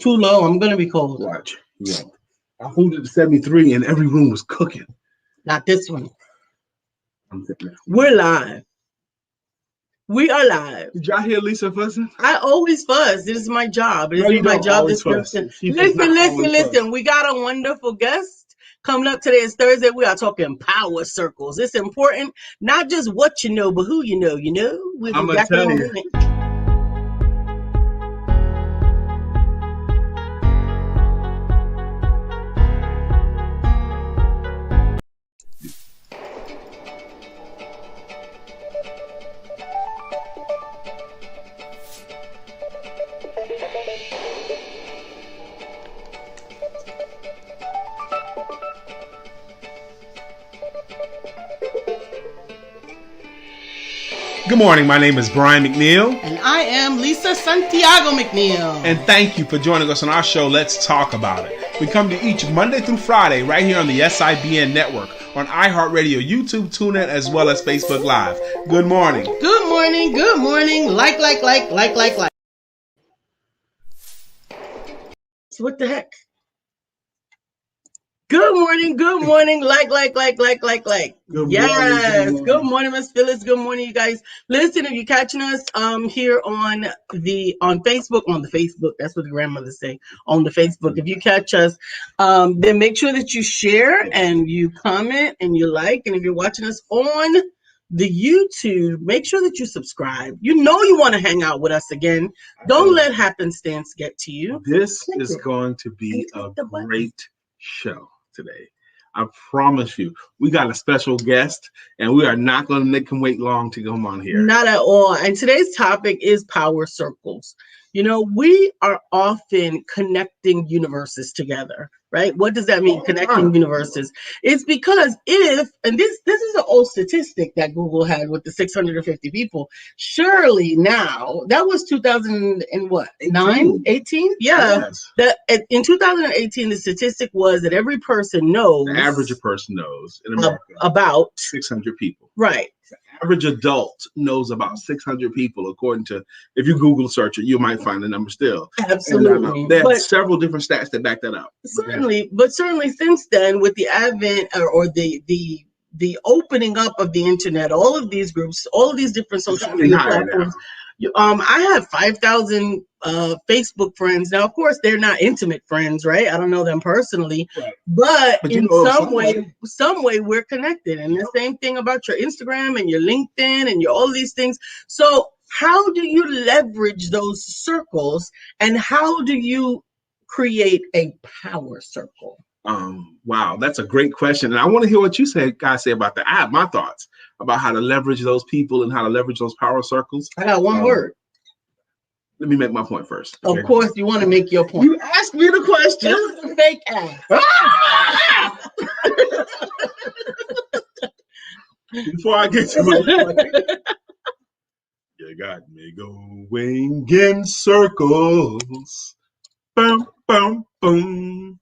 Too low. I'm gonna be cold. Watch. Yeah. I moved it to 73 and every room was cooking. Not this one. We're live. We are live. Did y'all hear Lisa fussing? I always fuss. This is my job. This is my job description. Listen. We got a wonderful guest coming up today. It's Thursday. We are talking power circles. It's important, not just what you know, but who you know. We'll I'm gonna tell you. Good morning, my name is Brian McNeill. And I am Lisa Santiago McNeill. And thank you for joining us on our show, Let's Talk About It. We come to each Monday through Friday right here on the SIBN network, on iHeartRadio, YouTube, TuneIn, as well as Facebook Live. Good morning. Good morning, good morning. Like. So what the heck? Good morning, like. Good morning, Miss Phyllis. Good morning, you guys. Listen, if you're catching us here on the Facebook, that's what the grandmothers say, on the Facebook. If you catch us, then make sure that you share and you comment and you like. And if you're watching us on the YouTube, make sure that you subscribe. You know you want to hang out with us again. Don't let happenstance get to you. This is going to be a great show today. I promise you. We got a special guest, and we are not going to make him wait long to come on here. Not at all. And today's topic is power circles. You know, we are often connecting universes together, right? What does that mean, connecting universes? It's because this is an old statistic that Google had with the 650 people. Surely now, that was 2018? Yeah. Yes. That in 2018, the statistic was that every person knows. The average person knows in America about 600 people. Right. The average adult knows about 600 people, according to, if you Google search it, you might find the number still. Absolutely. There's several different stats that back that up. Certainly since then, with the advent or the opening up of the internet, all of these groups, all of these different social media platforms. I have 5,000 Facebook friends. Now, of course, they're not intimate friends, right? I don't know them personally, right. but in some way, we're connected. And the same thing about your Instagram and your LinkedIn and all these things. So how do you leverage those circles, and how do you create a power circle? Wow, that's a great question. And I want to hear what you guys say about that. I have my thoughts about how to leverage those people and how to leverage those power circles. I got one word. Let me make my point first. Okay? Of course, you want to make your point. You asked me the question. It was a fake ass. Before I get to my point, you got me going in circles. Boom, boom, boom.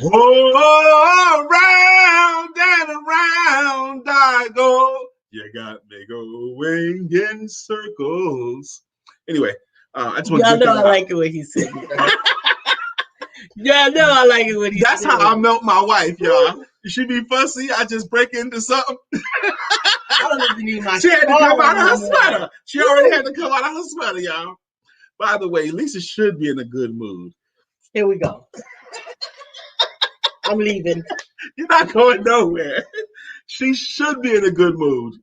Oh, round and around I go. You got me going in circles. Anyway, I just want to. Y'all know I like it when he said it. Y'all know I like it when he said it. That's how I melt my wife, y'all. She be fussy, I just break into something. I don't even need my. She had to come out of her sweater. She already had to come out of her sweater, y'all. By the way, Lisa should be in a good mood. Here we go. I'm leaving. You're not going nowhere. She should be in a good mood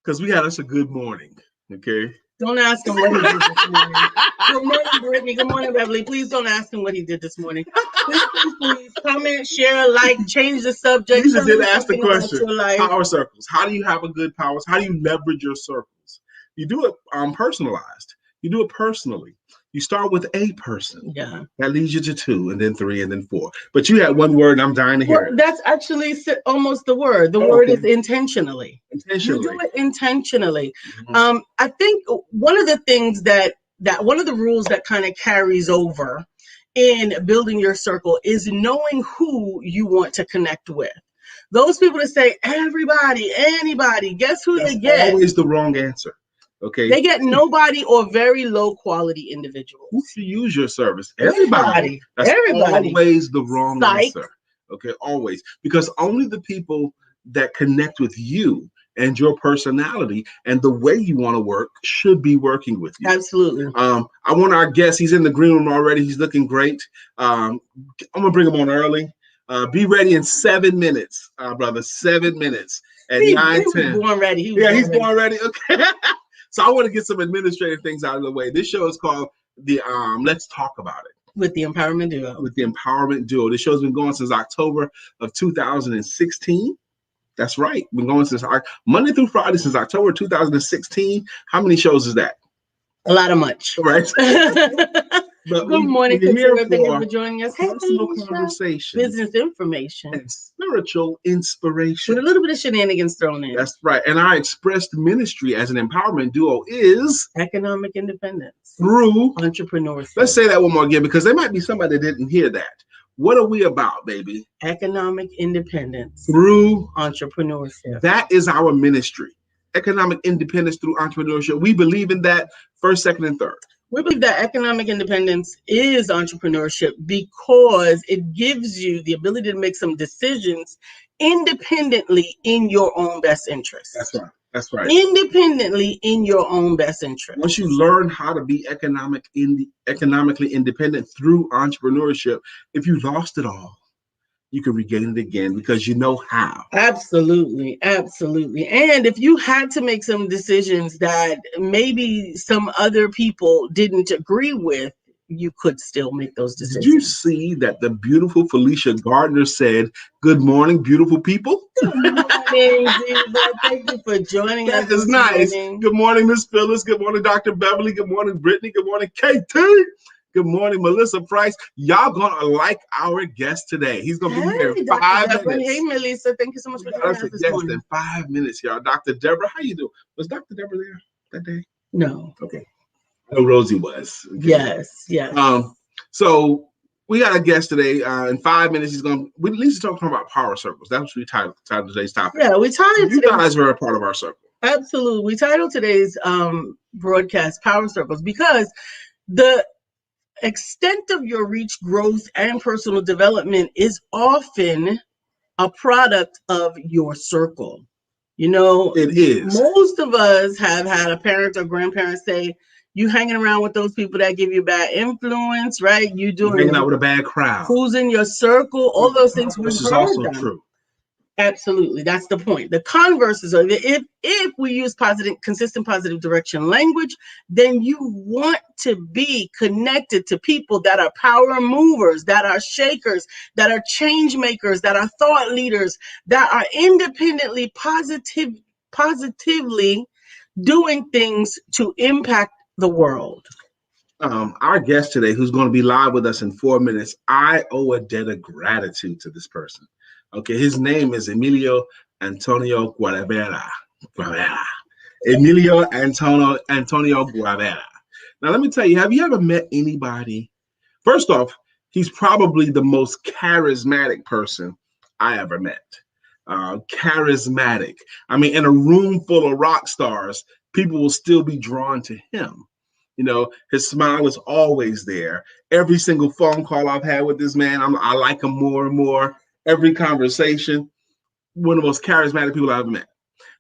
because we had us a good morning. Okay. Don't ask him what he did this morning. Good morning, Brittany. Good morning, Beverly. Please don't ask him what he did this morning. Please comment, share, like, change the subject. Lisa did ask the question. Power circles. How do you have a good power? How do you leverage your circles? You do it personalized. You do it personally. You start with a person. Yeah. That leads you to 2, and then 3, and then 4. But you had one word, and I'm dying to hear it. That's actually almost the word. The word is intentionally. Intentionally. You do it intentionally. Mm-hmm. I think one of the things that one of the rules that kind of carries over in building your circle is knowing who you want to connect with. Those people that say everybody, anybody, guess who they get? That's always the wrong answer. Okay. They get nobody or very low quality individuals. Who should use your service? Everybody. That's always the wrong answer. Okay, always. Because only the people that connect with you and your personality and the way you want to work should be working with you. Absolutely. I want our guest. He's in the green room already. He's looking great. I'm gonna bring him on early. Be ready in 7 minutes, brother. 7 minutes at 9:10. He was born ready. He's born ready. Okay. So I want to get some administrative things out of the way. This show is called the Let's Talk About It. With the Empowerment Duo. With the Empowerment Duo. This show's been going since October of 2016. That's right. Been going since Monday through Friday since October 2016. How many shows is that? A lot of much. Right. Good morning, Katura. Thank you for joining us. Personal conversation, business information, and spiritual inspiration. With a little bit of shenanigans thrown in. That's right. And our expressed ministry as an empowerment duo is economic independence through entrepreneurship. Let's say that one more again, because there might be somebody that didn't hear that. What are we about, baby? Economic independence through entrepreneurship. That is our ministry. Economic independence through entrepreneurship. We believe in that first, second, and third. We believe that economic independence is entrepreneurship because it gives you the ability to make some decisions independently in your own best interest. That's right. That's right. Independently in your own best interest. Once you learn how to be economically independent through entrepreneurship, if you lost it all, you can regain it again because you know how. Absolutely. Absolutely. And if you had to make some decisions that maybe some other people didn't agree with, you could still make those decisions. Did you see that the beautiful Felicia Gardner said, "Good morning, beautiful people"? Good morning, Ziva. Thank you for joining us. That is nice. Good morning, Miss Phyllis. Good morning, Dr. Beverly. Good morning, Brittany. Good morning, KT. Good morning, Melissa Price. Y'all gonna like our guest today. He's gonna be here in 5 minutes. Hey, Melissa. Thank you so much for joining us this morning. In 5 minutes, y'all. Dr. Deborah, how you doing? Was Dr. Deborah there that day? No. Okay. Oh, Rosie was. Okay. Yes. So we got a guest today. In 5 minutes, he's gonna. We at least talking about power circles. That's what we titled today's topic. Yeah, we titled. You guys were a part of our circle. Absolutely, we titled today's broadcast "Power Circles" because the extent of your reach, growth, and personal development is often a product of your circle. You know, it is. Most of us have had a parent or grandparent say, "You hanging around with those people that give you bad influence, right? You doing hanging out with a bad crowd, who's in your circle, all those things." This is also true. Absolutely, that's the point. The converse is if we use consistent positive direction language, then you want to be connected to people that are power movers, that are shakers, that are change makers, that are thought leaders, that are independently positively doing things to impact the world. Our guest today, who's going to be live with us in 4 minutes, I owe a debt of gratitude to this person. Okay, his name is Emilio Antonio Guevara. Emilio Antonio Guevara. Now, let me tell you, have you ever met anybody? First off, he's probably the most charismatic person I ever met. Charismatic. I mean, in a room full of rock stars, people will still be drawn to him. You know, his smile is always there. Every single phone call I've had with this man, I like him more and more. Every conversation, one of the most charismatic people I've ever met.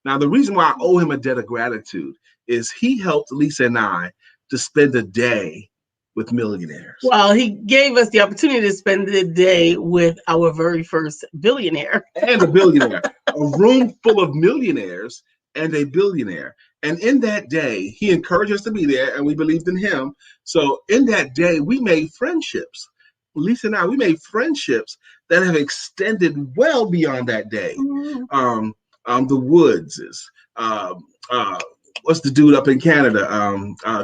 Now, the reason why I owe him a debt of gratitude is he helped Lisa and I to spend a day with millionaires. Well, he gave us the opportunity to spend the day with our very first billionaire. And a billionaire. A room full of millionaires and a billionaire. And in that day, he encouraged us to be there, and we believed in him. So in that day, we made friendships. Lisa and I, we made friendships that have extended well beyond that day. Mm-hmm. The Woods is, what's the dude up in Canada?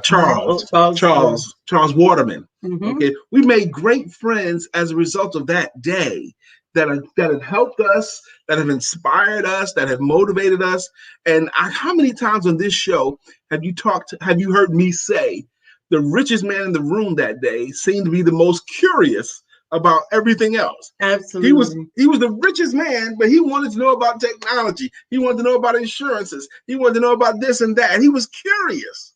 Charles Waterman. Mm-hmm. Okay, we made great friends as a result of that day that have helped us, that have inspired us, that have motivated us. And how many times on this show have you heard me say, the richest man in the room that day seemed to be the most curious about everything else. Absolutely. He was the richest man, but he wanted to know about technology. He wanted to know about insurances. He wanted to know about this and that. And he was curious.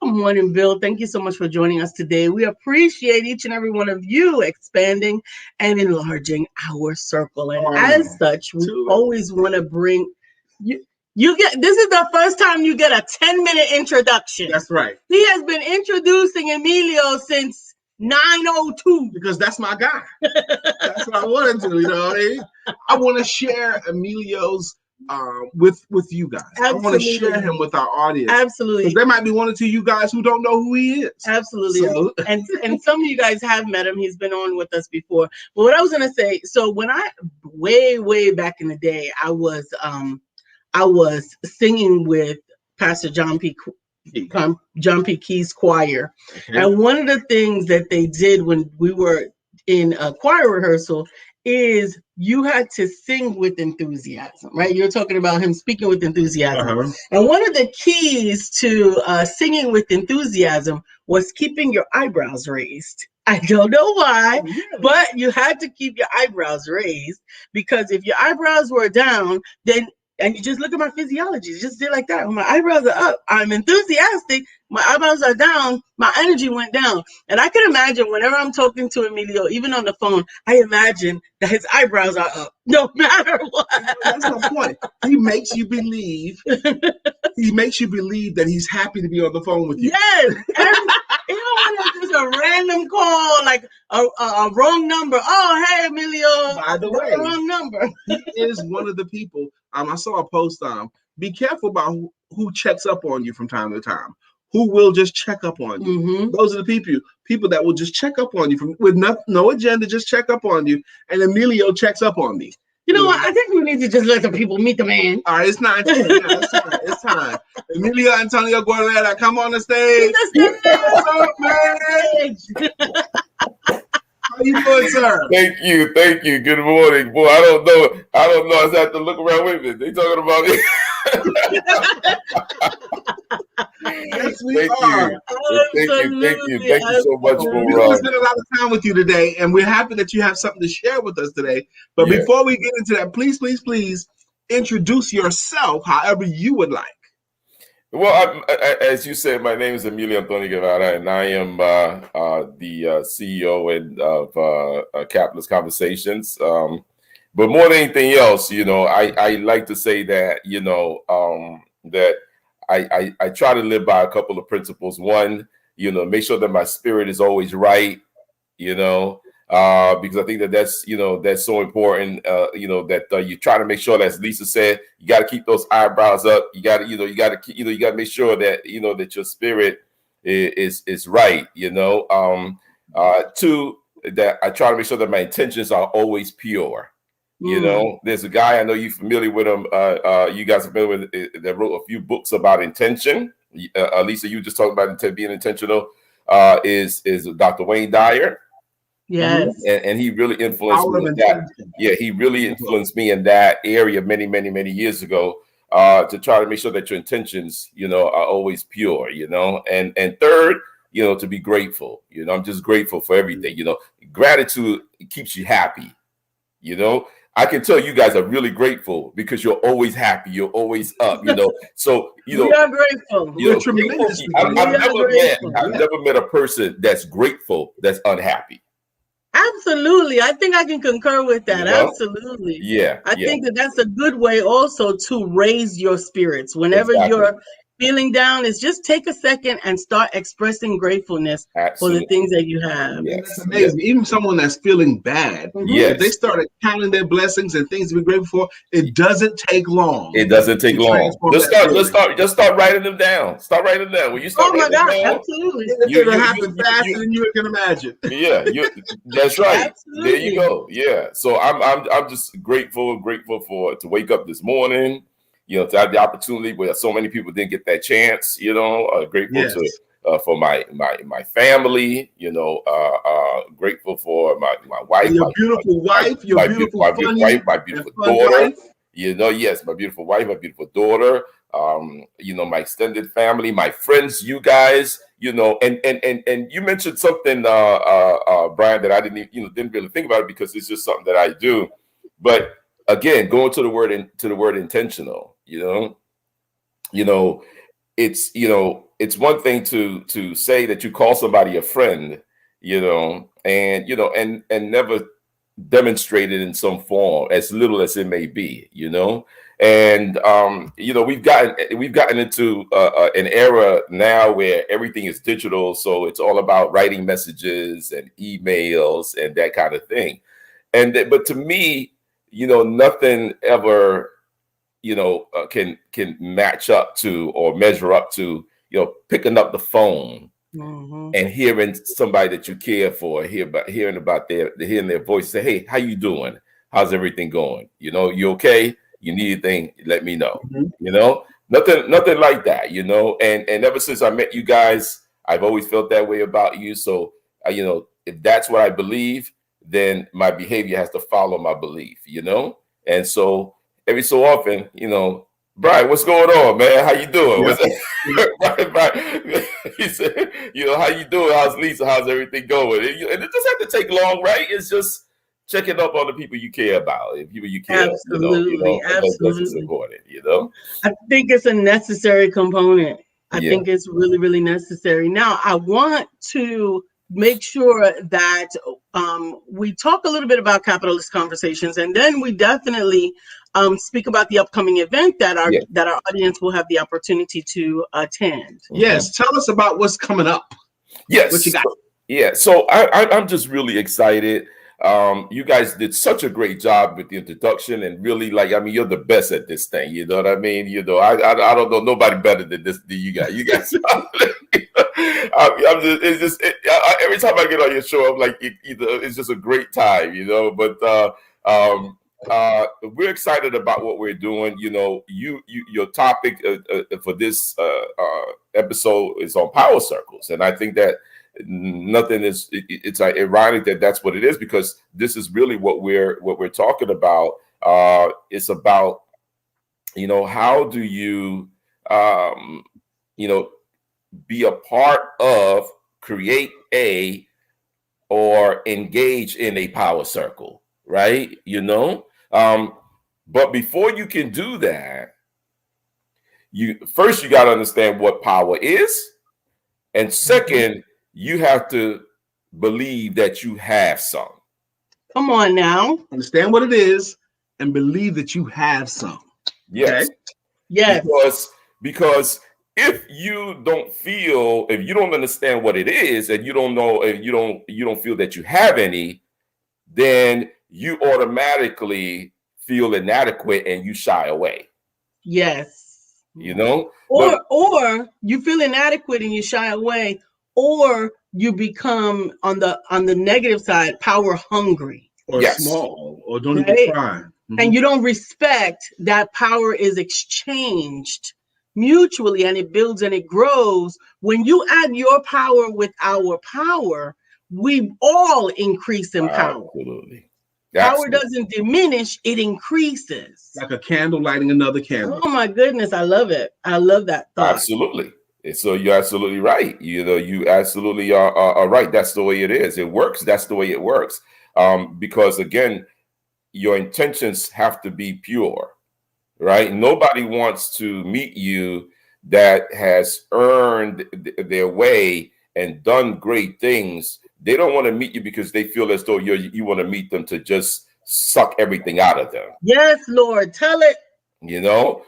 Good morning, Bill. Thank you so much for joining us today. We appreciate each and every one of you expanding and enlarging our circle. And as such, we always want to bring you. This is the first time you get a 10-minute introduction. That's right. He has been introducing Emilio since 9:02. Because that's my guy. That's what I wanted to, you know what I mean? I want to share Emilio's with you guys. Absolutely. I want to share him with our audience. Absolutely. Because there might be one or two of you guys who don't know who he is. Absolutely. So. And some of you guys have met him. He's been on with us before. But what I was going to say, so when I way back in the day, I was singing with Pastor John P. Key's choir. Okay. And one of the things that they did when we were in a choir rehearsal is you had to sing with enthusiasm, right? You're talking about him speaking with enthusiasm. Uh-huh. And one of the keys to singing with enthusiasm was keeping your eyebrows raised. I don't know why, but you had to keep your eyebrows raised, because if your eyebrows were down, then and you just look at my physiology, just did like that. When my eyebrows are up, I'm enthusiastic. My eyebrows are down, my energy went down. And I can imagine whenever I'm talking to Emilio, even on the phone, I imagine that his eyebrows are up, no matter what. That's my point. He makes you believe. He makes you believe that he's happy to be on the phone with you. Yes. Even when it's just a random call, like a wrong number. Oh, hey, Emilio. By the way, wrong number. He is one of the people. I saw a post be careful about who checks up on you from time to time. Who will just check up on you? Mm-hmm. Those are the people that will just check up on you with no agenda, just check up on you. And Emilio checks up on me. You know what? I think we need to just let the people meet the man. All right, it's 9:10. Yeah, it's time. Emilio Antonio Guevara, come on the stage. What's up, man? How you doing, sir? Thank you. Good morning. Boy, I don't know. I just have to look around with me. They talking about it. Yes, we are. Thank you. Thank you so much for we're going to spend a lot of time with you today, and we're happy that you have something to share with us today. But before we get into that, please introduce yourself however you would like. Well, as you said, my name is Emilio Antonio Guevara, and I am the CEO of Capitalist Conversations. But more than anything else, I like to say that, that I try to live by a couple of principles. One, make sure that my spirit is always right, because I think that's so important. That you try to make sure, as Lisa said, you got to keep those eyebrows up. You got to make sure that that your spirit is right. Two, that I try to make sure that my intentions are always pure. There's a guy, I know you're familiar with him. You guys are familiar with that wrote a few books about intention. Lisa, you just talked about being intentional. Is Dr. Wayne Dyer. Yes, and he really influenced me in that. Yeah, he really influenced me in that area many years ago. To try to make sure that your intentions, are always pure. And third, to be grateful. I'm just grateful for everything. Gratitude keeps you happy. I can tell you guys are really grateful because you're always happy. You're always up, So, we are grateful. We're tremendous. I've never met a person that's grateful that's unhappy. Absolutely. I think I can concur with that. Absolutely. Yeah. I think that's a good way also to raise your spirits. Whenever you're feeling down, is just take a second and start expressing gratefulness for the things that you have. Yes. That's amazing. Even someone that's feeling bad, if they started counting their blessings and things to be grateful for, it doesn't take long. Just start writing them down. Start writing them down. When you start writing them down, absolutely. It'll happen faster than you can imagine. Yeah, that's right. Absolutely. There you go. Yeah. So I'm just grateful to wake up this morning. To have the opportunity where so many people didn't get that chance, grateful for my family, grateful for my wife, my beautiful wife, my beautiful daughter, yes, my beautiful wife, my beautiful daughter, my extended family, my friends, you guys, and you mentioned something, Brian, that I didn't really think about it because it's just something that I do. But again, going to the word intentional, it's one thing to say that you call somebody a friend, and never demonstrate it in some form, as little as it may be, and we've gotten into an era now where everything is digital, so it's all about writing messages and emails and that kind of thing. But to me, nothing ever can match up to or measure up to picking up the phone and hearing somebody that you care for, hearing their voice, say, hey, how you doing? How's everything going? You okay? You need anything, let me know. Nothing like that, and ever since I met you guys, I've always felt that way about you. So if that's what I believe, then my behavior has to follow my belief, and so every so often, Brian, what's going on, man? How you doing? Brian, he said, how you doing? How's Lisa? How's everything going? And it doesn't have to take long, right? It's just checking up on the people you care about, and people you care. Absolutely, absolutely. That's important, I think it's a necessary component. I think it's really, really necessary. Now, I want to make sure that we talk a little bit about capitalist conversations, and then we definitely speak about the upcoming event that our audience will have the opportunity to attend. Yes, tell us about what's coming up. Yes, what you got? So I'm just really excited. You guys did such a great job with the introduction, and really, you're the best at this thing. You know what I mean? I don't know nobody better than you guys. You guys, every time I get on your show, I'm like, it's just a great time, But we're excited about what we're doing. Your topic for this episode is on power circles, and I think that it's ironic that that's what it is, because this is really what we're talking about. It's about how do you be a part of, create or engage in a power circle, right? But before you can do that, you got to understand what power is, and second, you have to believe that you have some. Come on now. Understand what it is and believe that you have some. Yes. Okay? Yes. Because if you don't understand what it is, and you don't know, and you don't feel that you have any, then you automatically feel inadequate and you shy away. Yes. Or you feel inadequate and you shy away, or you become on the negative side, power hungry, or small, or don't even try. And you don't respect that power is exchanged mutually, and it builds and it grows. When you add your power with our power, we all increase in power. Absolutely. Power doesn't diminish, it increases. Like a candle lighting another candle. Oh my goodness, I love it. I love that thought. Absolutely. So you're absolutely right. You absolutely are right. That's the way it is. It works. That's the way it works. Because again, your intentions have to be pure, right? Nobody wants to meet you that has earned their way and done great things. They don't want to meet you because they feel as though you want to meet them to just suck everything out of them. Yes, Lord, tell it. No.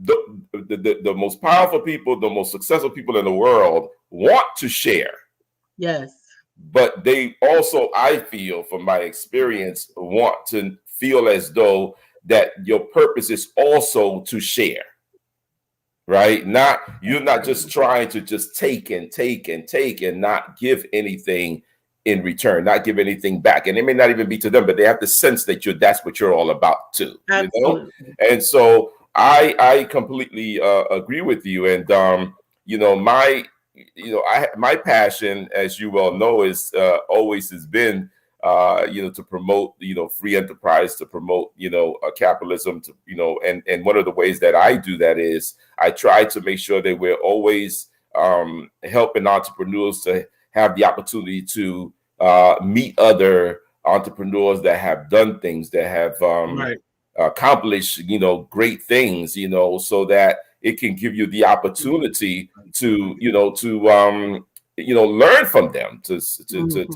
The most powerful people, the most successful people in the world want to share. Yes. But they also, I feel from my experience, want to feel as though that your purpose is also to share. Right? You're not just trying to just take and take and take and not give anything in return, not give anything back. And it may not even be to them, but they have to sense that that's what you're all about too. Absolutely. And so I completely agree with you. And my passion, as you well know, is always has been to promote, free enterprise, to promote, capitalism, to, and one of the ways that I do that is I try to make sure that we're always helping entrepreneurs to have the opportunity to meet other entrepreneurs that have done things, that have accomplished, great things, so that it can give you the opportunity to, learn from them, to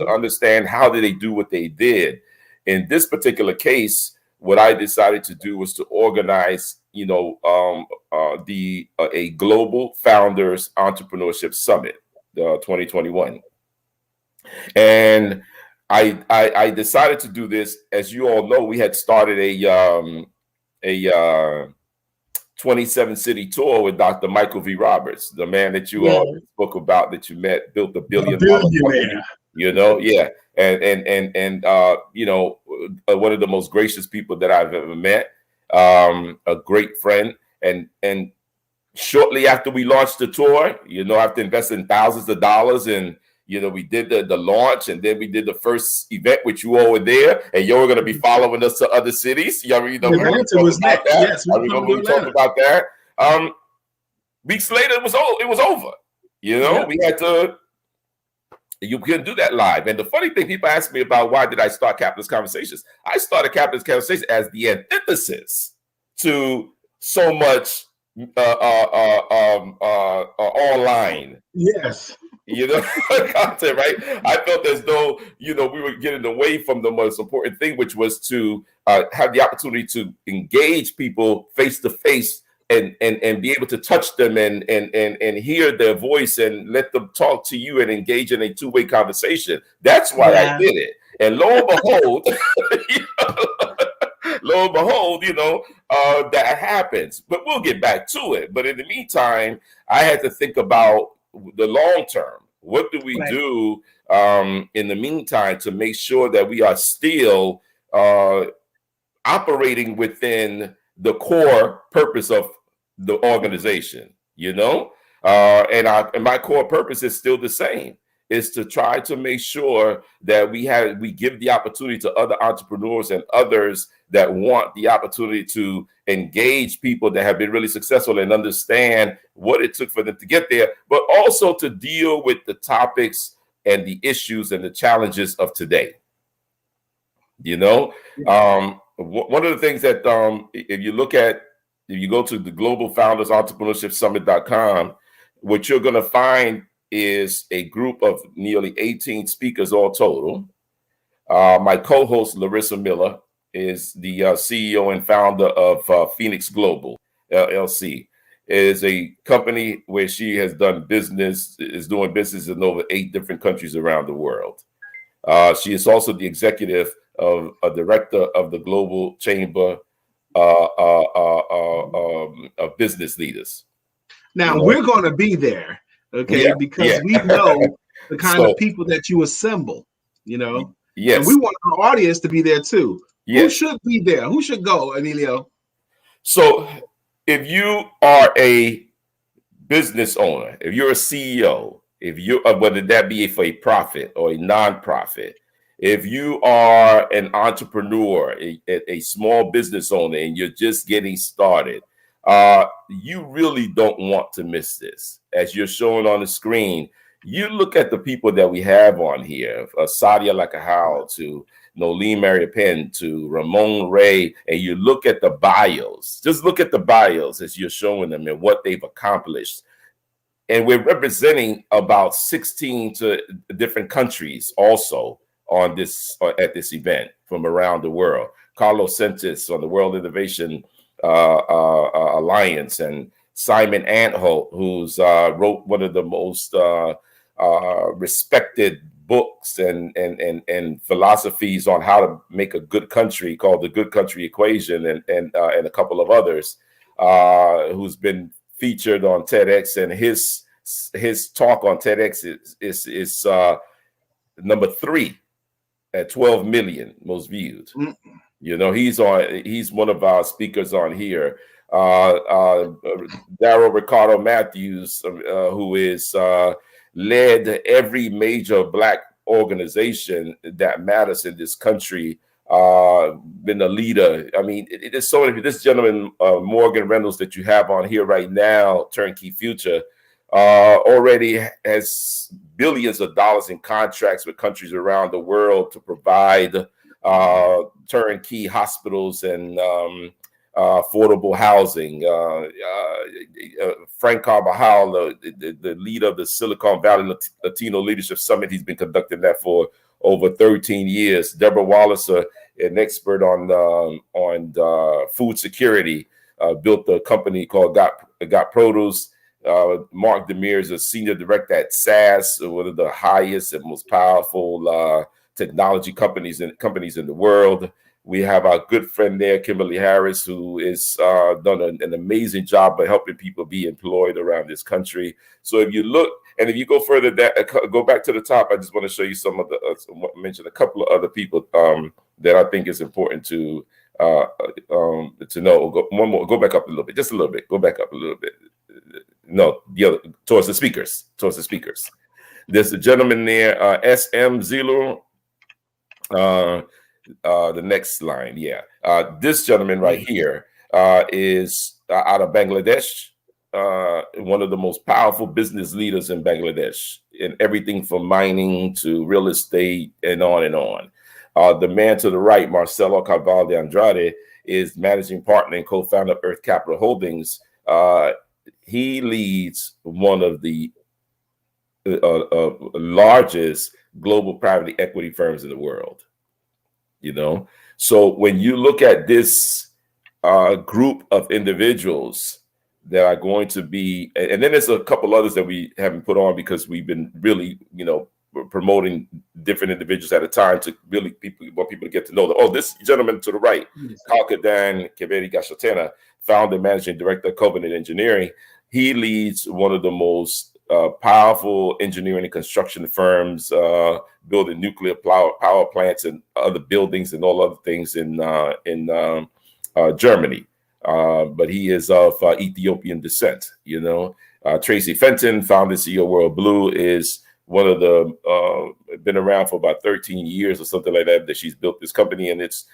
understand how did they do what they did. In this particular case, what I decided to do was to organize, a global founders entrepreneurship summit, 2021, and I decided to do this. As you all know, we had started a 27 city tour with Dr. Michael V. Roberts, the man that you all spoke about, that you met, built $1 billion company, and one of the most gracious people that I've ever met, a great friend. And shortly after we launched the tour, after investing thousands of dollars, and we did the launch, and then we did the first event, which you all were there, and you were going to be following us to other cities. We talked about that. Weeks later, it was over. We had to. You couldn't do that live. And the funny thing, people ask me about why did I start Capitalist Conversations? I started Capitalist Conversations as the antithesis to so much online. Yes. Content, right? I felt as though, we were getting away from the most important thing, which was to have the opportunity to engage people face to face and be able to touch them and hear their voice and let them talk to you and engage in a two-way conversation. That's why I did it. And lo and behold, that happens. But we'll get back to it. But in the meantime, I had to think about the long term. What do we do in the meantime to make sure that we are still operating within the core purpose of the organization, and my core purpose is still the same, is to try to make sure that we give the opportunity to other entrepreneurs and others that want the opportunity to engage people that have been really successful and understand what it took for them to get there, but also to deal with the topics and the issues and the challenges of today. One of the things that if you go to the Global Founders Entrepreneurship Summit.com, what you're going to find is a group of nearly 18 speakers all total. My co-host, Larissa Miller, is the CEO and founder of Phoenix Global, LLC. Is a company where she has doing business in over 8 different countries around the world. She is also the executive of a director of the Global Chamber of Business Leaders. Now we're going to be there, because we know the kind of people that you assemble. Yes, and we want our audience to be there too. Yes. Who should be there? Who should go, Emilio? So, if you are a business owner, if you're a CEO, if you whether that be for a profit or a nonprofit, if you are an entrepreneur, a small business owner, and you're just getting started, you really don't want to miss this. As you're showing on the screen, you look at the people that we have on here, Sadia Lakahau to Nolene Mariapin to Ramon Ray, and you look at the bios. Just look at the bios as you're showing them and what they've accomplished. And we're representing about 16 different countries also on this at this event from around the world. Carlos Sentis on the World Innovation Alliance, and Simon Antholt, who's wrote one of the most respected books and philosophies on how to make a good country, called The Good Country Equation, and a couple of others, who's been featured on TEDx, and his talk on TEDx is number 3 at 12 million most viewed. He's one of our speakers on here. Daryl Ricardo Matthews, who is led every major Black organization that matters in this country, been a leader. I mean, it is so. This gentleman, Morgan Reynolds, that you have on here right now, Turnkey Future, already has billions of dollars in contracts with countries around the world to provide turnkey hospitals and affordable housing. Frank Carvalho, the leader of the Silicon Valley Latino Leadership Summit, he's been conducting that for over 13 years. Deborah Wallace, an expert on food security, built a company called Got Produce. Mark Demir is a senior director at SAS, one of the highest and most powerful technology companies in the world. We have our good friend there, Kimberly Harris, who has done an amazing job of helping people be employed around this country. So if you look, and if you go further, go back to the top, I just want to show you some of the, mention a couple of other people that I think is important to know. Go back up a little bit, just a little bit. Go back up a little bit. No, the other, towards the speakers. There's a gentleman there, SM Zilo. The next line, this gentleman right here is out of Bangladesh, one of the most powerful business leaders in Bangladesh, in everything from mining to real estate and on and on. The man to the right, Marcelo Carvalho Andrade, is managing partner and co-founder of Earth Capital Holdings. He leads one of the largest global private equity firms in the world. You know, so when you look at this group of individuals that are going to be, and then there's a couple others that we haven't put on because we've been really, promoting different individuals at a time to really want people to get to know them. Oh, this gentleman to the right, Kalkadan Keberi Gashatena, founder and managing director of Covenant Engineering. He leads one of the most powerful engineering and construction firms, building nuclear power plants and other buildings and all other things in Germany. But he is of Ethiopian descent. Tracy Fenton, founder CEO of World Blue, is one of the been around for about 13 years or something like that she's built this company, and it's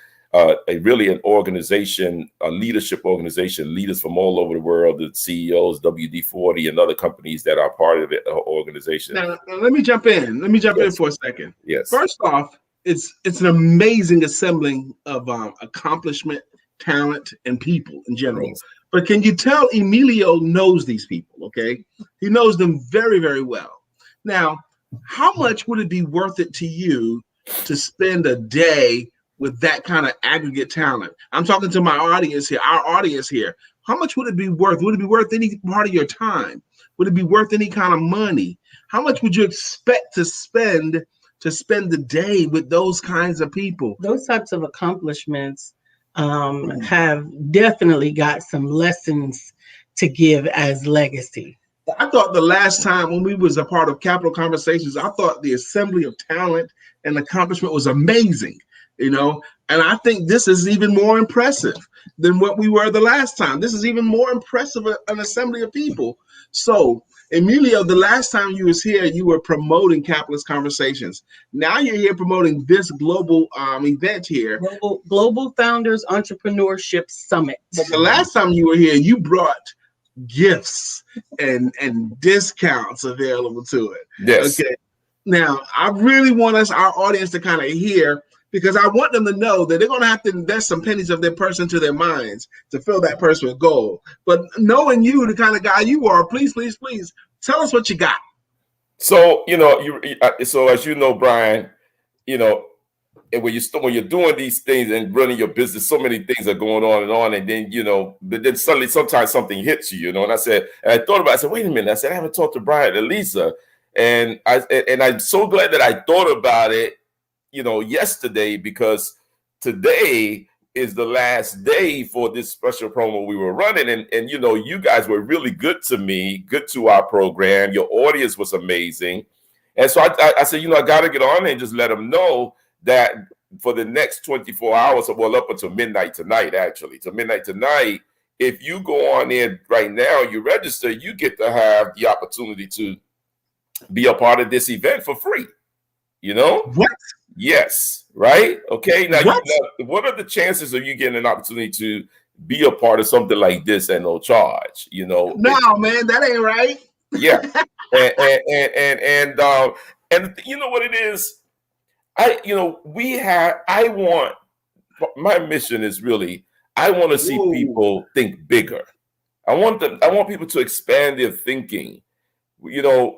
really an organization, a leadership organization, leaders from all over the world, the CEOs, WD-40 and other companies that are part of the organization. Now, let me jump in. In for a second. Yes. First off, it's an amazing assembling of accomplishment, talent, and people in general. Yes. But can you tell Emilio knows these people, okay? He knows them very, very well. Now, how much would it be worth it to you to spend a day with that kind of aggregate talent? I'm talking to my audience here, our audience here. How much would it be worth? Would it be worth any part of your time? Would it be worth any kind of money? How much would you expect to spend the day with those kinds of people? Those types of accomplishments have definitely got some lessons to give as legacy. I thought the last time when we was a part of Capital Conversations, I thought the assembly of talent and accomplishment was amazing, and I think this is even more impressive than what we were the last time. This is even more impressive, an assembly of people. So, Emilio, the last time you was here, you were promoting Capitalist Conversations. Now you're here promoting this global event here. Global Founders Entrepreneurship Summit. But the last time you were here, you brought gifts and discounts available to it. Yes. Okay. Now, I really want our audience to kind of hear, because I want them to know that they're going to have to invest some pennies of their purse into their minds to fill that purse with gold. But knowing you, the kind of guy you are, please tell us what you got. So, so as you know, Brian, and when you're doing these things and running your business, so many things are going on, and then but then suddenly sometimes something hits you, and I thought about it. I said, wait a minute. I haven't talked to Brian and Lisa, and I'm so glad that I thought about it, yesterday, because today is the last day for this special promo we were running, and you guys were really good to me, good to our program. Your audience was amazing, and so I said, I got to get on and just let them know that for the next 24 hours, well, up until midnight tonight, if you go on in right now, you register, you get to have the opportunity to be a part of this event for free. You know? What? Yes. Right? Okay. Now, What? What are the chances of you getting an opportunity to be a part of something like this at no charge? You know? No, man, that ain't right. Yeah. And you know what it is? I want, my mission is really, I want to see people think bigger. I want people to expand their thinking. You know,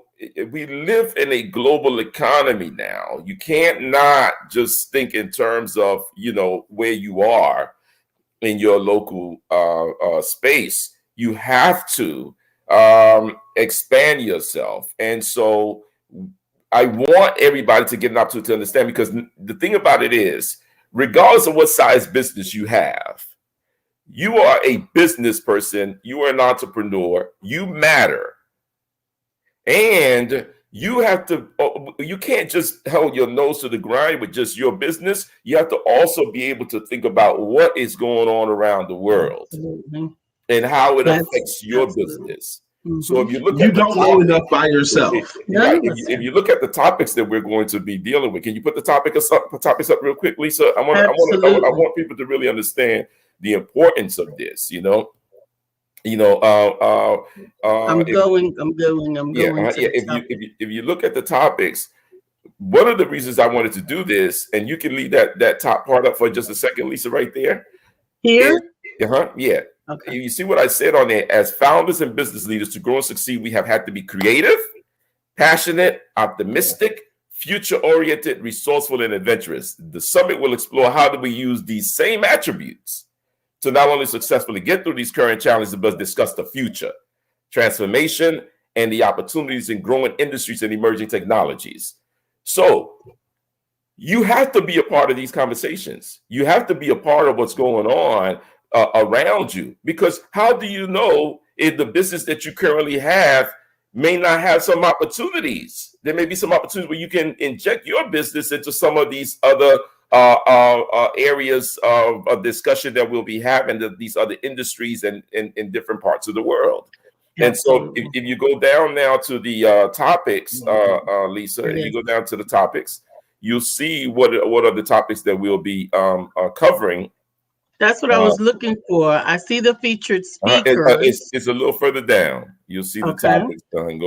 we live in a global economy now. You can't not just think in terms of, you know, where you are in your local space. You have to expand yourself. And so I want everybody to get an opportunity to understand, because the thing about it is, regardless of what size business you have, you are a business person, you are an entrepreneur, you matter. And you have to, you can't just hold your nose to the grind with just your business. You have to also be able to think about what is going on around the world. Absolutely. And how it affects your business. Mm-hmm. So if you look at don't know enough by yourself. If you look at the topics that we're going to be dealing with, can you put the topics up real quick, Lisa? I want people to really understand the importance of this, you know. I'm going. If you look at the topics, one of the reasons I wanted to do this, and you can leave that top part up for just a second, Lisa, right there. Here? Yeah. Okay. You see what I said on there? As founders and business leaders, to grow and succeed, we have had to be creative, passionate, optimistic, future-oriented, resourceful, and adventurous. The summit will explore how do we use these same attributes to not only successfully get through these current challenges, but discuss the future, transformation, and the opportunities in growing industries and emerging technologies. So you have to be a part of these conversations. You have to be a part of what's going on around you, because how do you know if the business that you currently have may not have some opportunities? There may be some opportunities where you can inject your business into some of these other areas of discussion that we'll be having, these other industries and in different parts of the world. Absolutely. And so if you go down now to the topics, Lisa, if you go down to the topics, you'll see what are the topics that we'll be covering. That's what I was looking for. I see the featured speakers. It's a little further down. You'll see the topics going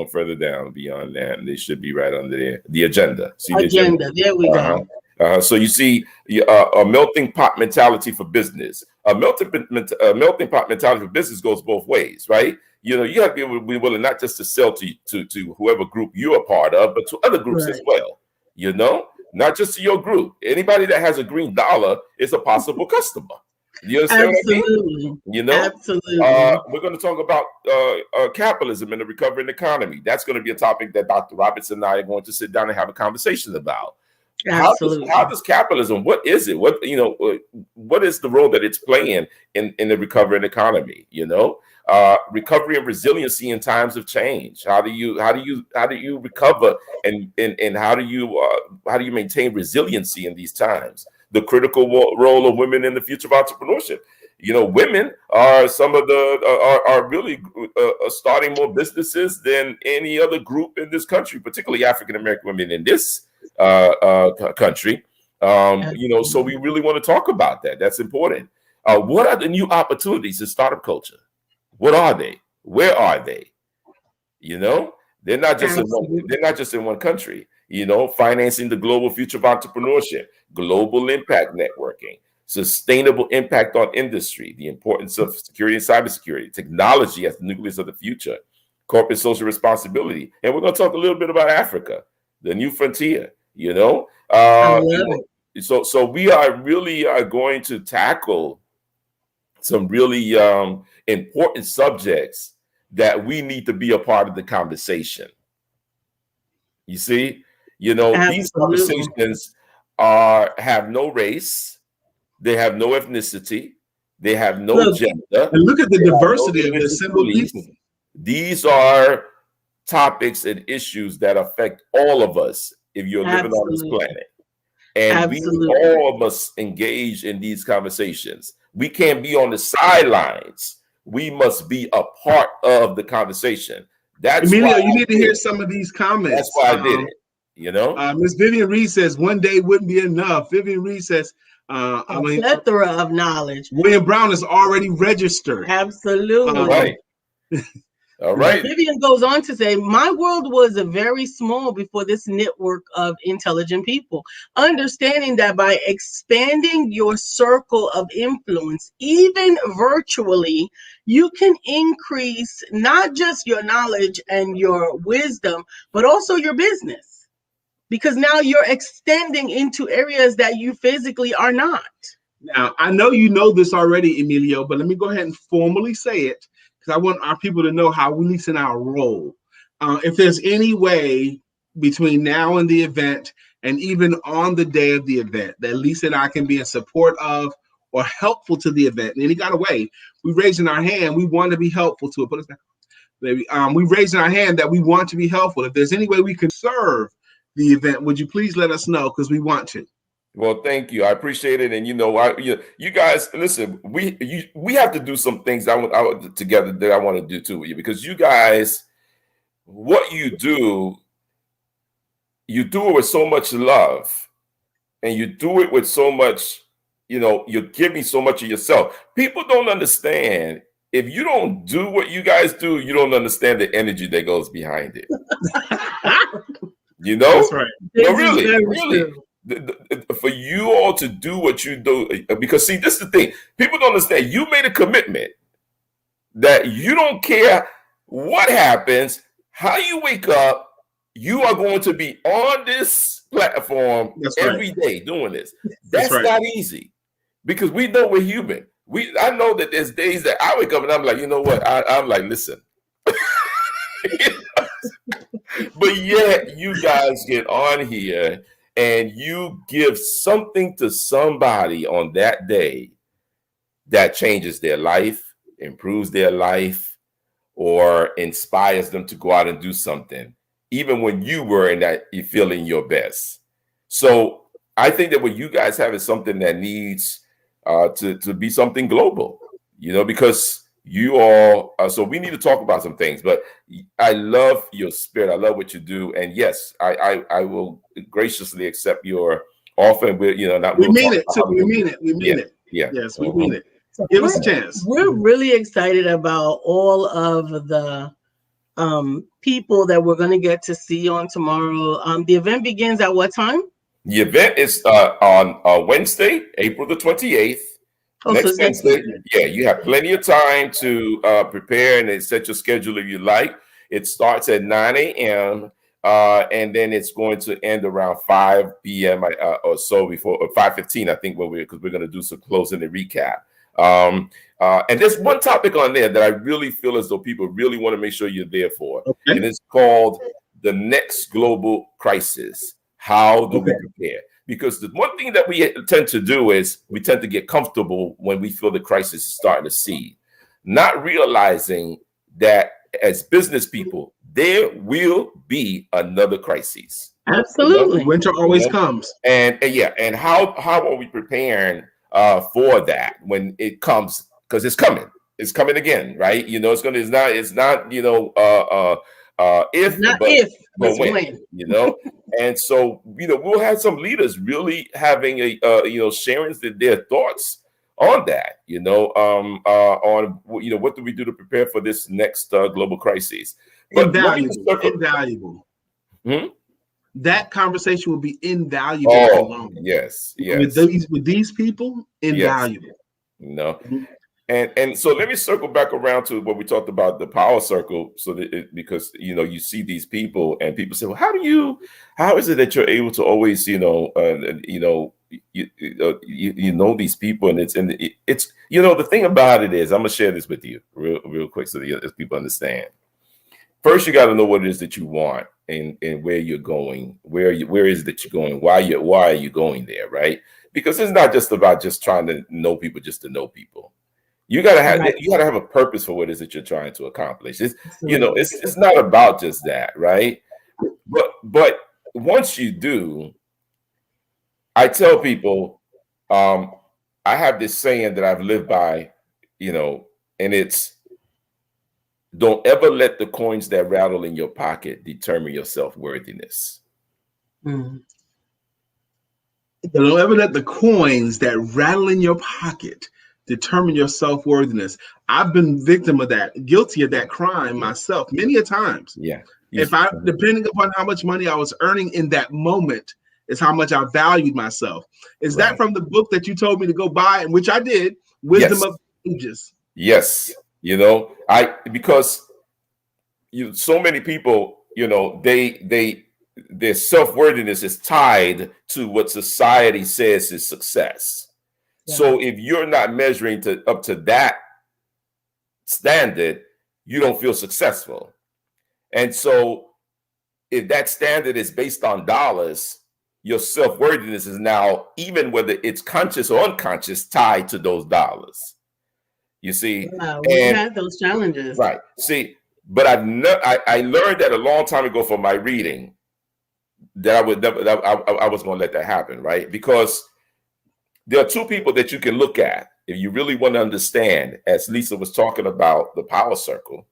further down beyond that. And they should be right under there. The agenda. See the agenda. There we go. So you see a melting pot mentality for business. A melting pot mentality for business goes both ways, right? You know, you have to be willing not just to sell to whoever group you're a part of, but to other groups as well. You know, not just to your group. Anybody that has a green dollar is a possible customer. You understand what I mean? You know, absolutely. We're going to talk about capitalism and the recovering economy. That's going to be a topic that Dr. Roberts and I are going to sit down and have a conversation about. Absolutely. How does capitalism? What is it? What is the role that it's playing in the recovering economy? You know, recovery and resiliency in times of change. How do you recover and how do you maintain resiliency in these times? The critical role of women in the future of entrepreneurship. You know, women are some of are really starting more businesses than any other group in this country, particularly African American women in this country. You know, so we really want to talk about that. That's important. What are the new opportunities in startup culture? What are they? Where are they? You know, they're not just in one country. You know, financing the global future of entrepreneurship, global impact networking, sustainable impact on industry, the importance of security and cybersecurity, technology as the nucleus of the future, corporate social responsibility, and we're going to talk a little bit about Africa, the new frontier. You know, so we are really going to tackle some really important subjects that we need to be a part of the conversation. You see, you know, these conversations have no race, they have no ethnicity, they have no gender. And look at the diversity of the assembled people. These are topics and issues that affect all of us if you're living on this planet. And we all must engage in these conversations. We can't be on the sidelines. We must be a part of the conversation. That's Emilio, you need to hear some of these comments. That's why I did it. You know, Miss Vivian Reed says one day wouldn't be enough. Vivian Reed says, a plethora of knowledge. William Brown is already registered. Absolutely. All right. All right. Vivian goes on to say, my world was very small before this network of intelligent people. Understanding that by expanding your circle of influence, even virtually, you can increase not just your knowledge and your wisdom, but also your business. Because now you're extending into areas that you physically are not. Now, I know you know this already, Emilio, but let me go ahead and formally say it, because I want our people to know how we listen our role. If there's any way between now and the event, and even on the day of the event, that Lisa and I can be in support of or helpful to the event in any kind of way, we raising our hand. We want to be helpful to it. Put us back, baby. We raising our hand that we want to be helpful. If there's any way we can serve the event, would you please let us know, because we want to. Well, thank you. I appreciate it. And you guys, listen. We have to do some things together that I want to do too with you, because you guys, what you do it with so much love, and you do it with so much. You're giving so much of yourself. People don't understand. If you don't do what you guys do, you don't understand the energy that goes behind it. That's right. No, really. For you all to do what you do, because see, this is the thing. People don't understand. You made a commitment that you don't care what happens, how you wake up, you are going to be on this platform every day doing this. That's not easy, because we know we're human. I know that there's days that I wake up and I'm like, you know what? I'm like, listen. But yet you guys get on here and you give something to somebody on that day that changes their life, improves their life, or inspires them to go out and do something, even when you were in that, you feeling your best. So I think that what you guys have is something that needs to be something global, because you all, so we need to talk about some things, but I love your spirit. I love what you do. And yes, I will graciously accept your offer. We mean it too. We mean it. We mean it. Yeah. Yes, we mean it. Give us a chance. We're really excited about all of the people that we're going to get to see on tomorrow. The event begins at what time? The event is on Wednesday, April the 28th. Next Wednesday. Yeah, you have plenty of time to prepare and set your schedule if you like. It starts at 9 a.m. And then it's going to end around 5 p.m. Or so, before, or 5:15, I think, because we're going to do some closing and recap. And there's one topic on there that I really feel as though people really want to make sure you're there for. Okay. And it's called the next global crisis. How do we prepare? Because the one thing that we tend to do is we tend to get comfortable when we feel the crisis is starting to seed, not realizing that as business people, there will be another crisis. Absolutely. Winter always comes. And how are we preparing for that when it comes? Because it's coming. It's coming again, right? It's not but when. And so, we'll have some leaders really having sharing their thoughts on that, on what do we do to prepare for this next global crisis. But invaluable. That conversation will be invaluable. Oh, yes. With these people, invaluable. Yes. And so let me circle back around to what we talked about, the power circle. So that because you see these people and people say, well, how is it that you're able to always you know these people, and it's the thing about it is, I'm gonna share this with you real quick so that people understand. First, you got to know what it is that you want and where you're going, where is it that you're going, why are you going there, right? Because it's not just about just trying to know people just to know people. You gotta have a purpose for what it is that you're trying to accomplish. It's not about just that, right? But once you do, I tell people, I have this saying that I've lived by, and it's, don't ever let the coins that rattle in your pocket determine your self-worthiness. Mm. Don't ever let the coins that rattle in your pocket determine your self-worthiness. I've been victim of that, guilty of that crime myself many a times. Yeah. If I, depending upon how much money I was earning in that moment, is how much I valued myself. Is that from the book that you told me to go buy, and which I did, Wisdom of Ages? Yes. Because so many people, their self-worthiness is tied to what society says is success. Yeah. So if you're not measuring up to that standard, you don't feel successful. And so if that standard is based on dollars, your self-worthiness is now, even whether it's conscious or unconscious, tied to those dollars. You see, we had those challenges, right? See, but I learned that a long time ago from my reading that I was going to let that happen, right? Because there are two people that you can look at if you really want to understand, as Lisa was talking about the power circle,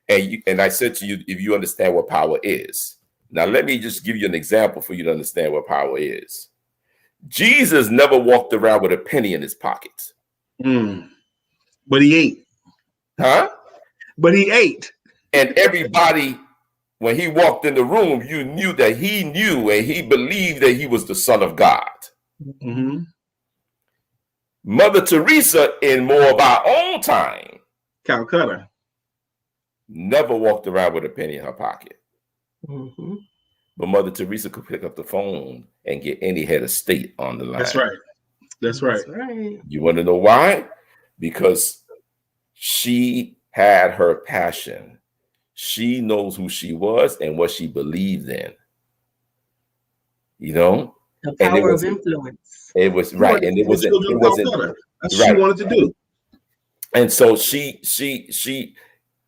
and I said to you, if you understand what power is. Now, let me just give you an example for you to understand what power is. Jesus never walked around with a penny in his pocket. But he ate. Huh? But he ate. And everybody, when he walked in the room, you knew that he knew and he believed that he was the Son of God. Mm-hmm. Mother Teresa, in more of our own time, Calcutta, never walked around with a penny in her pocket. Mm-hmm. But Mother Teresa could pick up the phone and get any head of state on the line. That's right. That's right. You want to know why? Because she had her passion. She knows who she was and what she believed in. The power of influence. It was right, and it wasn't. That's what she wanted to do. And so she.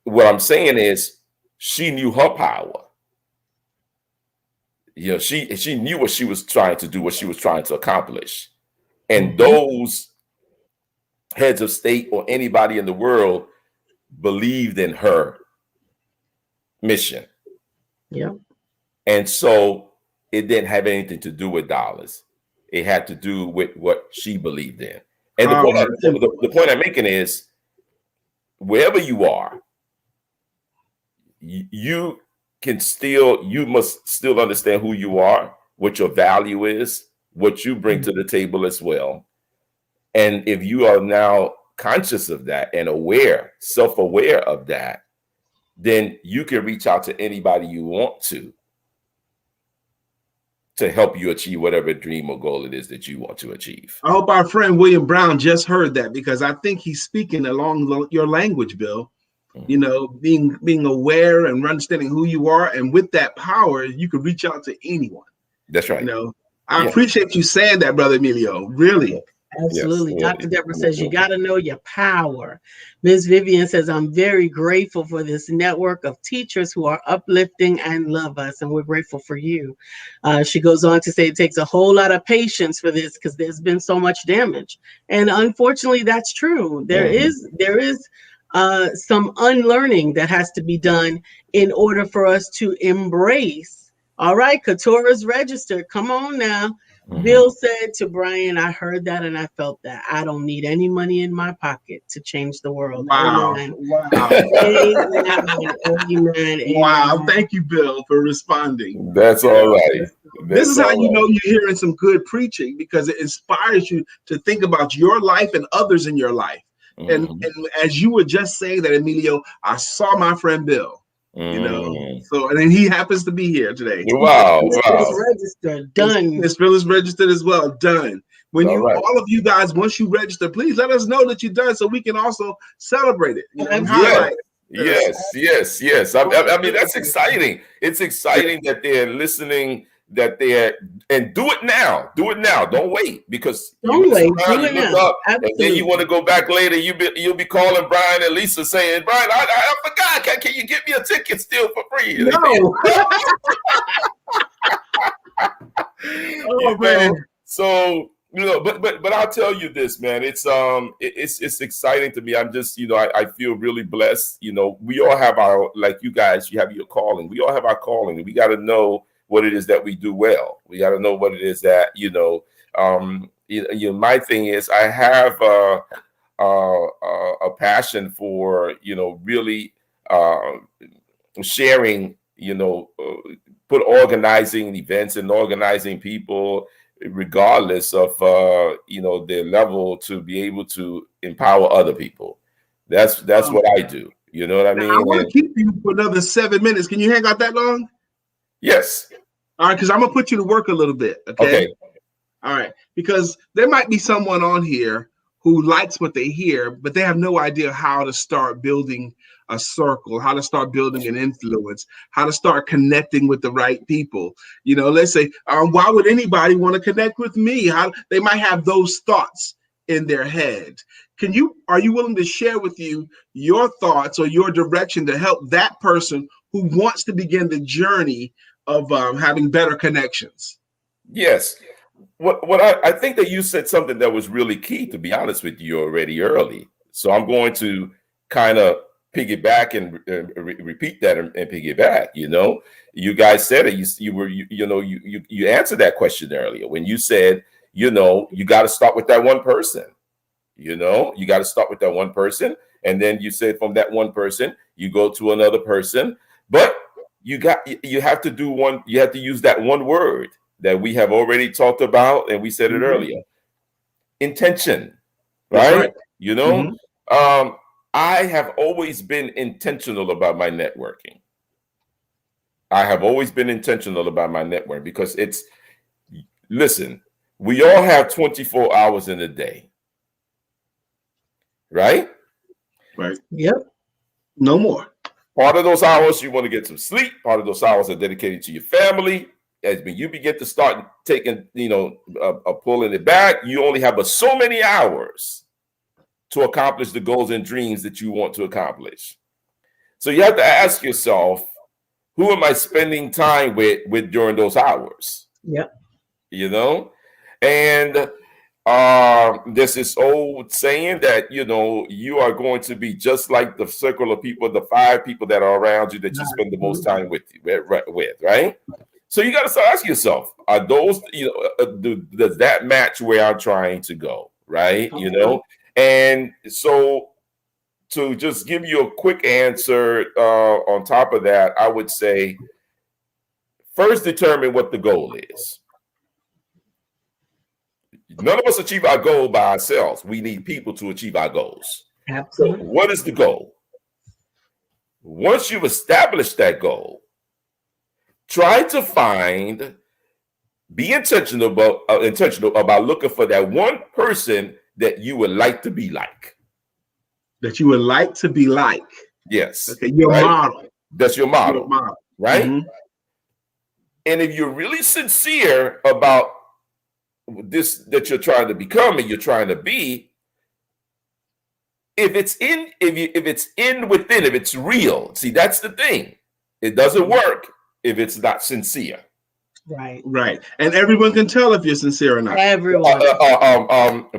What I'm saying is, she knew her power. She knew what she was trying to do, what she was trying to accomplish, and those heads of state or anybody in the world believed in her mission. Yeah. And so it didn't have anything to do with dollars. It had to do with what she believed in. And the point I'm making is, wherever you are, you must still understand who you are, what your value is, what you bring to the table as well. And if you are now conscious of that and self-aware of that, then you can reach out to anybody you want to help you achieve whatever dream or goal it is that you want to achieve. I hope our friend William Brown just heard that, because I think he's speaking along your language, Bill. Being aware and understanding who you are, and with that power, you can reach out to anyone. That's right. I appreciate you saying that, Brother Emilio. Really. Absolutely. Yes. Dr. Deborah says you got to know your power. Ms. Vivian says, I'm very grateful for this network of teachers who are uplifting and love us, and we're grateful for you. She goes on to say it takes a whole lot of patience for this, because there's been so much damage. And unfortunately, that's true. There is some unlearning that has to be done in order for us to embrace. All right, Katura's registered. Come on now. Bill said to Brian, I heard that and I felt that. I don't need any money in my pocket to change the world. Wow. Amen. Wow. Amen. Wow. Thank you, Bill, for responding. That's all right. This is how you know you're hearing some good preaching, because it inspires you to think about your life and others in your life. And as you were just saying that, Emilio, I saw my friend Bill. So, and then he happens to be here today. Wow. Registered, done. Miss Bill is registered as well, done. When all of you guys, once you register, please let us know that you're done, so we can also celebrate it. Yes. I mean, that's exciting. It's exciting that they're listening, and do it now. Don't wait, because don't wait. Do it now. And then you want to go back later. You'll be calling Brian and Lisa saying, Brian, I forgot. Can you get me a ticket still for free? No. Man. So but I'll tell you this, man. It's exciting to me. I'm just I feel really blessed. We all have our, like you guys, you have your calling. We all have our calling. We got to know what it is that we do well. We got to know what it is that, my thing is I have a passion for, really sharing, put organizing events and organizing people, regardless of, their level, to be able to empower other people. That's what I do. You know what I mean? I want to keep you for another 7 minutes. Can you hang out that long? Yes. All right, because I'm going to put you to work a little bit. Okay. All right. Because there might be someone on here who likes what they hear, but they have no idea how to start building a circle, how to start building an influence, how to start connecting with the right people. Let's say, why would anybody want to connect with me? They might have those thoughts in their head. Are you willing to share with you your thoughts or your direction to help that person who wants to begin the journey of having better connections? Yes. What I think that you said something that was really key, to be honest with you, already early. So I'm going to kind of piggyback and repeat that and piggyback. You guys said it. You answered that question earlier when you said, you got to start with that one person. You got to start with that one person, and then you said from that one person you go to another person. But you have to do one. You have to use that one word that we have already talked about, and we said it earlier. Intention, right? I have always been intentional about my networking. Because listen, we all have 24 hours in a day, right? Right. Yep. No more. Part of those hours you want to get some sleep. Part of those hours are dedicated to your family. As when you begin to start taking, pulling it back, you only have so many hours to accomplish the goals and dreams that you want to accomplish. So you have to ask yourself, who am I spending time with during those hours? Yep. And there's this old saying that, you are going to be just like the circle of people, the 5 people that are around you that you spend the most time with, right? So you got to start asking yourself, are those, does that match where I'm trying to go, right? And so to just give you a quick answer on top of that, I would say, first determine what the goal is. None of us achieve our goal by ourselves. We need people to achieve our goals. Absolutely. So what is the goal? Once you've established that goal, try to be intentional about looking for that one person that you would like to be like. That you would like to be like. Yes. Okay, your model. That's your model. Right? Mm-hmm. And if you're really sincere about this that you're trying to become and you're trying to be, if it's real, see, that's the thing. It doesn't work if it's not sincere. Right. And everyone can tell if you're sincere or not. Everyone.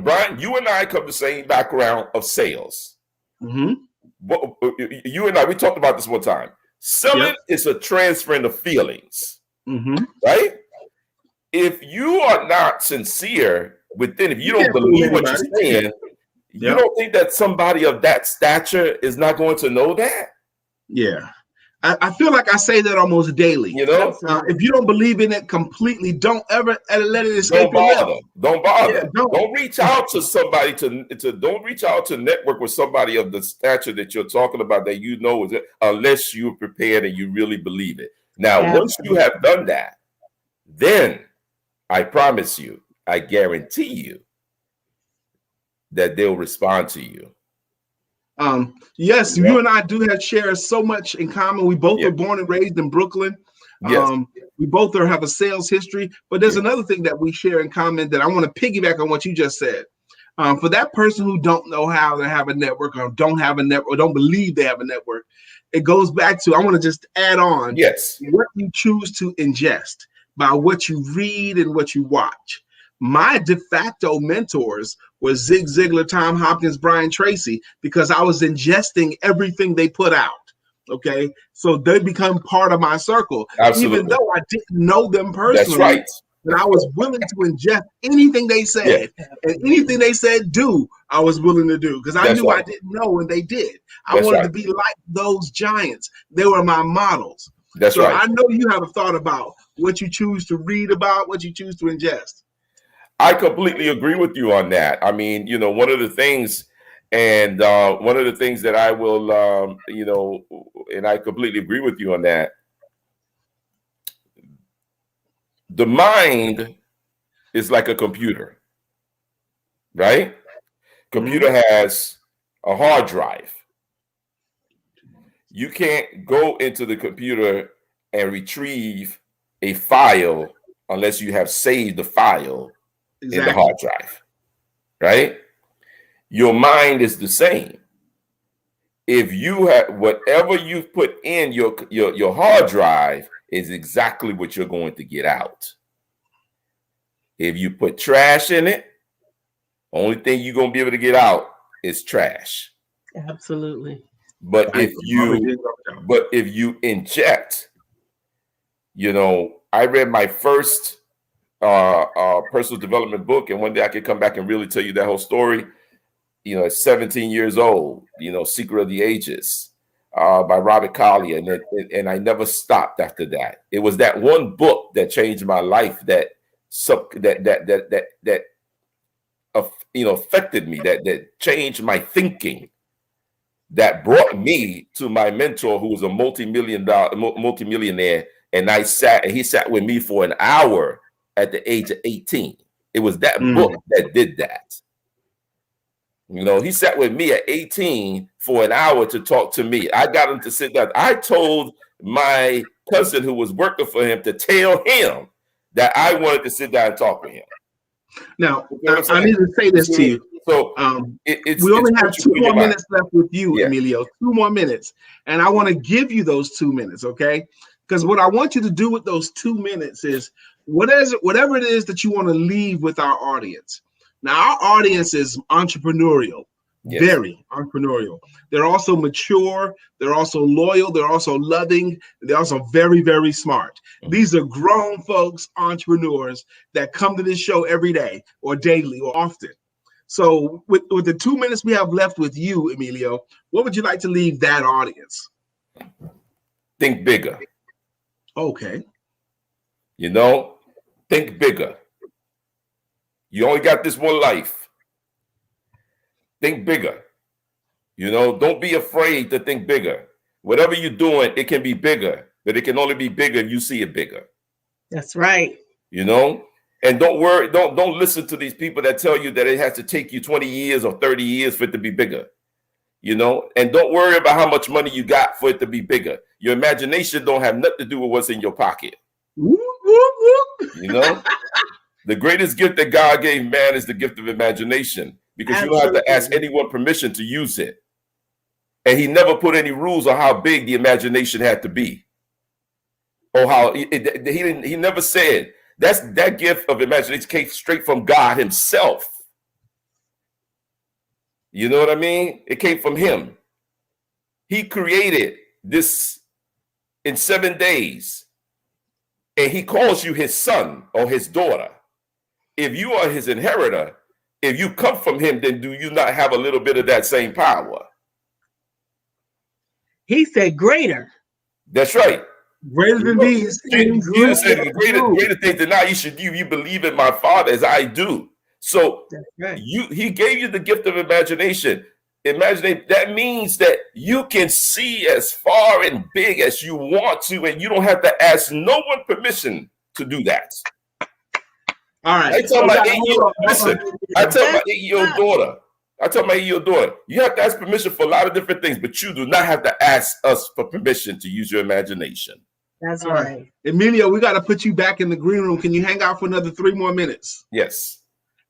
Brian, you and I come from the same background of sales. Mm-hmm. You and I, we talked about this one time. Selling is a transferring of feelings. Mm-hmm. Right? If you are not sincere within, if you don't believe what you're saying, you don't think that somebody of that stature is not going to know that? Yeah. I feel like I say that almost daily. If you don't believe in it completely, don't ever let it escape your lips. Don't bother. Yeah, don't reach out to somebody don't reach out to network with somebody of the stature that you're talking about that unless you're prepared and you really believe it. Now, once you have done that, then I promise you, I guarantee you that they'll respond to you. Yes, you and I do share so much in common. We both were born and raised in Brooklyn. We both have a sales history, but there's another thing that we share in common that I want to piggyback on what you just said. For that person who don't know how to have a network or don't have a network or don't believe they have a network, it goes back to, I want to just add on what you choose to ingest by what you read and what you watch. My de facto mentors were Zig Ziglar, Tom Hopkins, Brian Tracy, because I was ingesting everything they put out. Okay, so they become part of my circle, Absolutely. even though I didn't know them personally. That's right. But I was willing to ingest anything they said, and anything they said do, I was willing to do because I knew I didn't know and they did. I wanted to be like those giants. They were my models. That's right. I know you have a thought about what you choose to read about, what you choose to ingest. I completely agree with you on that. I mean, you know, one of the things, and one of the things that I will, you know, and I completely agree with you on that. The mind is like a computer, right? Computer has a hard drive. You can't go into the computer and retrieve a file unless you have saved the file in the hard drive, right? Your mind is the same. If you have whatever you've put in your hard drive is exactly what you're going to get out. If you put trash in it, only thing you're going to be able to get out is trash. Absolutely. But if you inject, you know, I read my first personal development book, and one day I could come back and really tell you that whole story. You know, at 17 years old, you know, Secret of the Ages by Robert Collier, and I never stopped after that. It was that one book that changed my life, that you know, affected me, that changed my thinking, that brought me to my mentor, who was a multimillionaire, and he sat with me for an hour at the age of 18. It was that book that did that. You know, he sat with me at 18 for an hour to talk to me. I got him to sit down. I told my cousin who was working for him to tell him that I wanted to sit down and talk with him. Now, I need to say this to you. So we only have 2 more minutes left with you, Emilio. 2 more minutes. And I want to give you those 2 minutes, okay? Because what I want you to do with those 2 minutes is whatever it is that you want to leave with our audience. Now, our audience is entrepreneurial, very entrepreneurial. They're also mature. They're also loyal. They're also loving. They're also very, very smart. These are grown folks, entrepreneurs that come to this show every day or daily or often. So with the 2 minutes we have left with you, Emilio, what would you like to leave that audience? Think bigger. Okay. You know, think bigger. You only got this one life. Think bigger. You know, don't be afraid to think bigger. Whatever you're doing, it can be bigger, but it can only be bigger if you see it bigger. That's right. You know, and don't worry, don't listen to these people that tell you that it has to take you 20 years or 30 years for it to be bigger. You know, and don't worry about how much money you got for it to be bigger. Your imagination don't have nothing to do with what's in your pocket. Whoop, whoop, whoop. You know, the greatest gift that God gave man is the gift of imagination, because you don't have to ask anyone permission to use it. And he never put any rules on how big the imagination had to be, or how he never said that gift of imagination came straight from God himself. You know what I mean? It came from him. He created this in 7 days, and he calls you his son or his daughter. If you are his inheritor, if you come from him, then do you not have a little bit of that same power? He said greater. That's right. Greater than these. Jesus said greater things than I. You believe in my Father as I do. So he gave you the gift of imagination. That means that you can see as far and big as you want to, and you don't have to ask no one permission to do that. All right. I tell my 8-year-old daughter, you have to ask permission for a lot of different things, but you do not have to ask us for permission to use your imagination. That's right. Emilio, we got to put you back in the green room. Can you hang out for another 3 more minutes? Yes.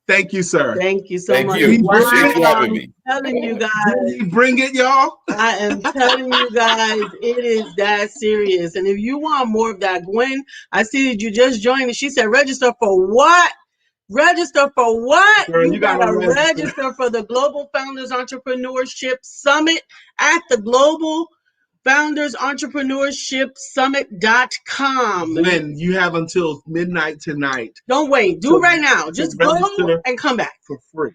Thank you, sir. Thank you so much. Appreciate you having me. I'm telling you guys. Bring it, y'all. I am telling you guys, it is that serious. And if you want more of that, Gwen, I see that you just joined and she said, register for what? Register for what? Girl, you gotta register for the Global Founders Entrepreneurship Summit at the Global foundersentrepreneurships.summit.com. When you have until midnight tonight. Don't wait. Do it right now. Just go and come back for free.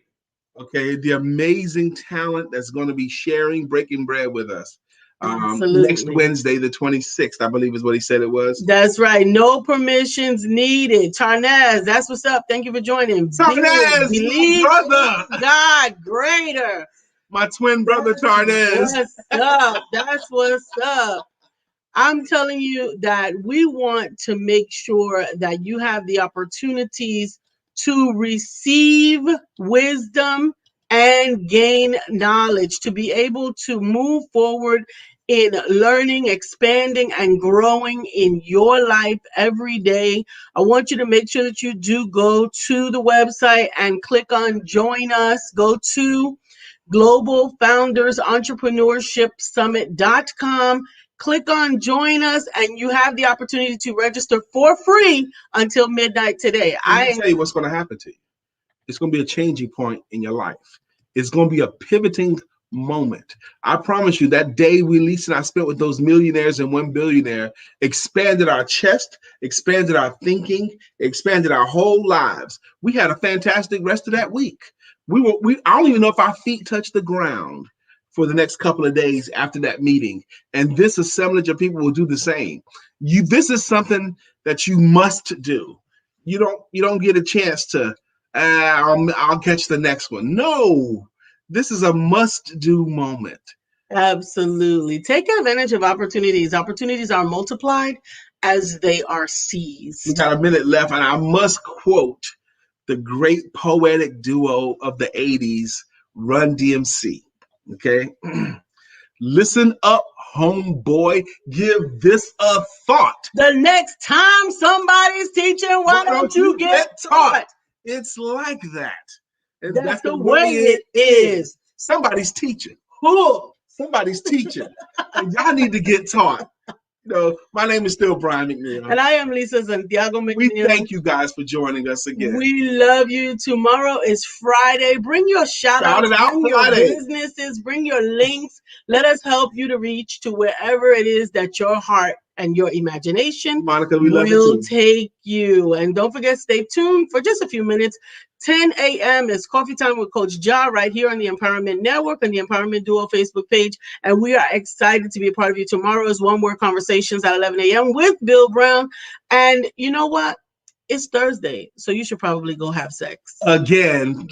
Okay, the amazing talent that's going to be sharing breaking bread with us. Next Wednesday, the 26th, I believe is what he said it was. That's right. No permissions needed. Tarnez, that's what's up. Thank you for joining. Tarnez, believe brother. God greater. My twin brother, Tarnez. What's up? That's what's up. I'm telling you that we want to make sure that you have the opportunities to receive wisdom and gain knowledge, to be able to move forward in learning, expanding, and growing in your life every day. I want you to make sure that you do go to the website and click on Join Us. Go to Global Founders Entrepreneurship Summit.com. Click on Join Us, and you have the opportunity to register for free until midnight today. I tell you what's going to happen to you. It's going to be a changing point in your life. It's going to be a pivoting moment. I promise you, that day Lisa and I spent with those millionaires and one billionaire expanded our chest, expanded our thinking, expanded our whole lives. We had a fantastic rest of that week. I don't even know if our feet touched the ground for the next couple of days after that meeting. And this assemblage of people will do the same. This is something that you must do. You don't get a chance to, I'll catch the next one. No, this is a must-do moment. Absolutely. Take advantage of opportunities. Opportunities are multiplied as they are seized. We got a minute left, and I must quote the great poetic duo of the 80s, Run DMC. Okay? Listen up, homeboy. Give this a thought. The next time somebody's teaching, why don't you get taught? It's like that. And that's the way it is. Somebody's teaching. Who? Somebody's teaching. And y'all need to get taught. My name is still Brian McNeill. And I am Lisa Santiago McNeill. We thank you guys for joining us again. We love you. Tomorrow is Friday. Bring your shout-outs, bring your businesses, bring your links. Let us help you to reach to wherever it is that your heart and your imagination will take you. And don't forget, stay tuned for just a few minutes. 10 a.m. is Coffee Time with Coach Ja right here on the Empowerment Network and the Empowerment Duo Facebook page. And we are excited to be a part of you. Tomorrow is One Word Conversations at 11 a.m. with Bill Brown. And you know what? It's Thursday, so you should probably go have sex. Again.